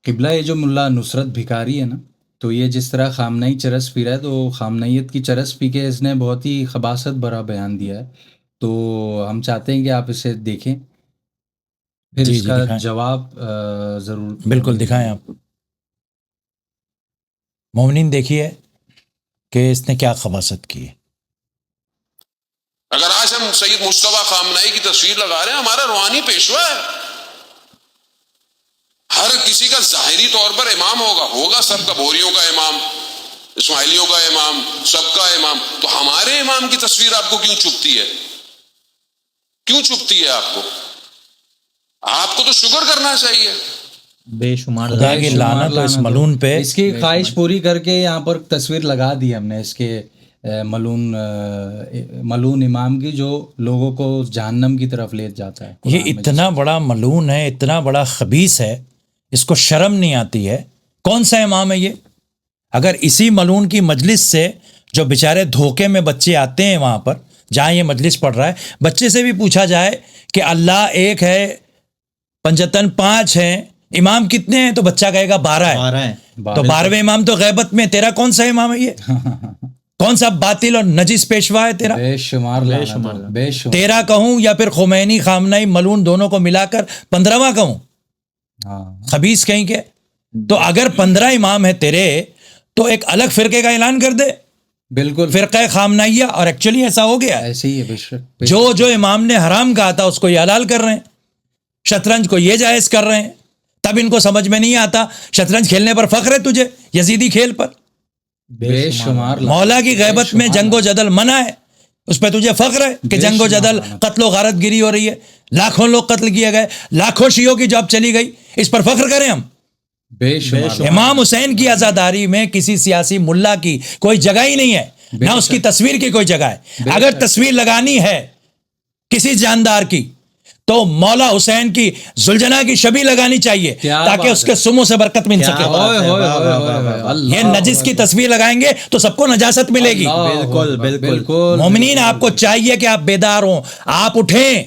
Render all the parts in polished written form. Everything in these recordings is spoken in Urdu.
قبلہ یہ جو ملا نصرت بھکاری ہے نا، تو یہ جس طرح خامنہی چرس پی رہا ہے، تو خامنہیت کی چرس پی کے اس نے بہت ہی خباثت بھرا بیان دیا ہے. تو ہم چاہتے ہیں کہ آپ اسے دیکھیں، پھر جی اس جی کا دکھائیں، جواب ضرور بالکل دکھائیں آپ. مومنین دیکھیے کہ اس نے کیا خباثت کی ہے. اگر آج ہم سید مصطفیٰ خامنہئی کی تصویر لگا رہے ہیں، ہمارا روحانی پیشوا ہے. ہر کسی کا ظاہری طور پر امام ہوگا سب کا، بوریوں کا امام، اسماعیلیوں کا امام، سب کا امام. تو ہمارے امام کی تصویر آپ کو کیوں چبھتی ہے؟ کیوں چبھتی ہے آپ کو؟ آپ کو تو شکر کرنا چاہیے. بے شمار خدا کی لعنت ہو اس ملون پہ. اس کی خواہش پوری کر کے یہاں پر تصویر لگا دی ہم نے اس کے ملون امام کی، جو لوگوں کو جہنم کی طرف لے جاتا ہے. یہ اتنا بڑا ملون ہے، اتنا بڑا خبیث ہے، اس کو شرم نہیں آتی ہے. کون سا امام ہے یہ؟ اگر اسی ملون کی مجلس سے جو بیچارے دھوکے میں بچے آتے ہیں وہاں پر جہاں یہ مجلس پڑھ رہا ہے، بچے سے بھی پوچھا جائے کہ اللہ ایک ہے، پنجتن 5 ہیں، امام کتنے ہیں، تو بچہ کہے گا 12 ہے. تو 12ویں امام تو غیبت میں. تیرا کون سا امام ہے یہ؟ کون سا باطل اور نجس پیشوا ہے تیرا؟ بے شمار بے شمار. تیرا کہوں یا پھر خمینی خامنہئی ملون دونوں کو ملا کر 15واں کہوں؟ خبیث کہیں کہ. تو اگر 15 امام ہے تیرے، تو ایک الگ فرقے کا اعلان کر دے، بالکل فرقہ خامنہیہ. اور ایکچولی ایسا ہو گیا ہے، ایسے ہی ہے. بے شک جو امام نے حرام کہا تھا اس کو یہ حلال کر رہے ہیں، شطرنج کو یہ جائز کر رہے ہیں. تب ان کو سمجھ میں نہیں آتا شطرنج کھیلنے پر فخر ہے تجھے، یزیدی کھیل پر. بے شمار. مولا کی غیبت میں جنگ و جدل منع ہے، اس پہ تجھے فخر ہے کہ جنگ و جدل، قتل و غارت گیری ہو رہی ہے، لاکھوں لوگ قتل کیے گئے، لاکھوں شیعوں کی جاب چلی گئی، اس پر فخر کریں ہم. بے شمار. امام حسین کی عزاداری میں کسی سیاسی ملا کی کوئی جگہ ہی نہیں ہے، نہ اس کی تصویر کی کوئی جگہ ہے. اگر تصویر لگانی ہے کسی جاندار کی تو مولا حسین کی زلجنا کی شبیہ لگانی چاہیے، تاکہ اس کے سموں سے برکت مل سکے. یہ نجس کی تصویر لگائیں گے تو سب کو نجاست ملے گی. بالکل. مومنین آپ کو چاہیے کہ آپ بیدار ہوں، آپ اٹھیں.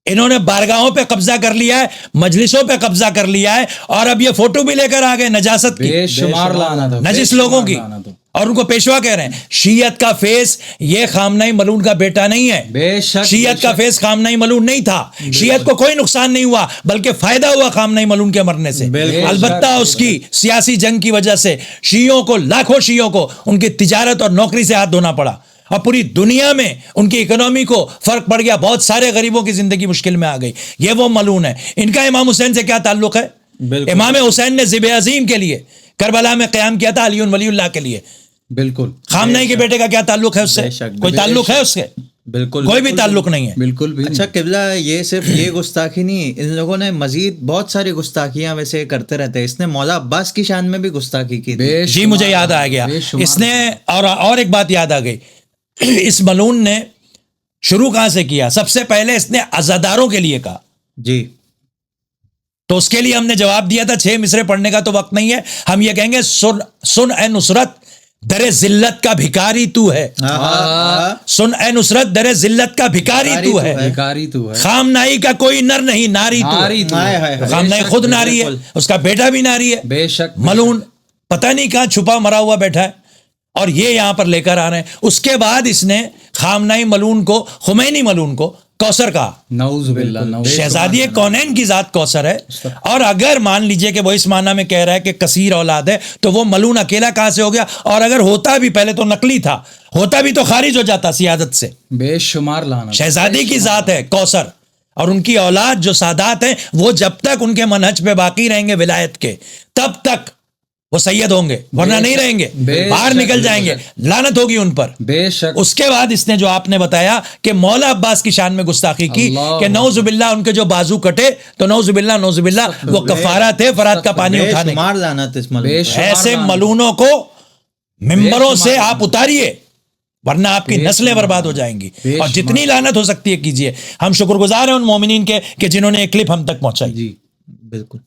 انہوں نے بارگاہوں پہ قبضہ کر لیا ہے، مجلسوں پہ قبضہ کر لیا ہے، اور اب یہ فوٹو بھی لے کر آ گئے نجاست کی، بے شمار لعنت. نجس لوگوں کی، اور ان کو پیشوا کہہ رہے ہیں. شیعت کا فیس یہ خامنہئی ملون کا بیٹا نہیں ہے. بے شک. شیعت کا فیس خامنہئی ملون نہیں تھا. شیعت کو کوئی نقصان نہیں ہوا، بلکہ فائدہ ہوا خامنہئی ملون کے مرنے سے. البتہ اس کی سیاسی جنگ کی وجہ سے شیعوں کو، لاکھوں شیعوں کو ان کی تجارت اور نوکری سے ہاتھ دھونا پڑا، اور پوری دنیا میں ان کی اکنومی کو فرق پڑ گیا. بہت سارے غریبوں کی زندگی مشکل میں آ گئی. یہ وہ ملون ہے. ان کا امام حسین سے کیا تعلق ہے؟ امام حسین نے ذبح عظیم کے لیے کربلا میں قیام کیا تھا، علی ولی اللہ کے لیے. بالکل. خامنہئی کے بیٹے کا کیا تعلق ہے اس سے؟ کوئی تعلق ہے اس سے؟ بالکل کوئی بھی تعلق نہیں ہے. بالکل بھی. اچھا قبلہ، یہ صرف یہ گستاخی نہیں، ان لوگوں نے مزید بہت ساری گستاخیاں ویسے کرتے رہتے ہیں. اس نے مولا عباس کی شان میں بھی گستاخی کی تھی. جی مجھے یاد آ گیا اس نے. اور ایک بات یاد آ گئی، اس ملون نے شروع کہاں سے کیا؟ سب سے پہلے اس نے عزاداروں کے لیے کہا. جی تو اس کے لیے ہم نے جواب دیا تھا، 6 مصرے پڑھنے کا تو وقت نہیں ہے، ہم یہ کہیں گے سن اے نصرت در ذلت کا بھکاری تو ہے. سن اے نصرت در ذلت کا بھکاری تو ہے. بھکاری تو ہے. خامنہئی کا کوئی نر نہیں، ناری تو ہے. خامنہئی خود ناری ہے، اس کا بیٹا بھی ناری ہے. بے شک. ملون پتہ نہیں کہاں چھپا مرا ہوا بیٹھا ہے، اور یہ یہاں پر لے کر آ رہے ہیں. اس کے بعد اس نے خامنہئی ملون کو، خمینی ملون کو کوثر کہا. نعوذ باللہ. شہزادی کونین کی ذات کوثر ہے. اور اگر مان لیجئے کہ وہ اس معنی میں کہہ رہا ہے کہ کثیر اولاد ہے، تو وہ ملون اکیلا کہاں سے ہو گیا؟ اور اگر ہوتا بھی، پہلے تو نقلی تھا، ہوتا بھی تو خارج ہو جاتا سیادت سے. بے شمار لعنت. شہزادی کی ذات ہے کوثر، اور ان کی اولاد جو سادات ہیں وہ جب تک ان کے منہج پہ باقی رہیں گے ولایت کے، تب تک وہ سید ہوں گے، ورنہ نہیں رہیں گے، باہر نکل جائیں گے، لعنت ہوگی ان پر. بے شک. اس کے بعد اس نے جو آپ نے بتایا کہ مولا عباس کی شان میں گستاخی کی، کہ نعوذ باللہ ان کے جو بازو کٹے، تو نعوذ باللہ وہ کفارہ تھے فرات کا پانی اٹھانے. ایسے ملونوں کو ممبروں سے آپ اتاریے، ورنہ آپ کی نسلیں برباد ہو جائیں گی، اور جتنی لعنت ہو سکتی ہے کیجیے. ہم شکر گزار ہیں ان مومنین کے کہ جنہوں نے ایک کلپ ہم تک پہنچائی. جی بالکل.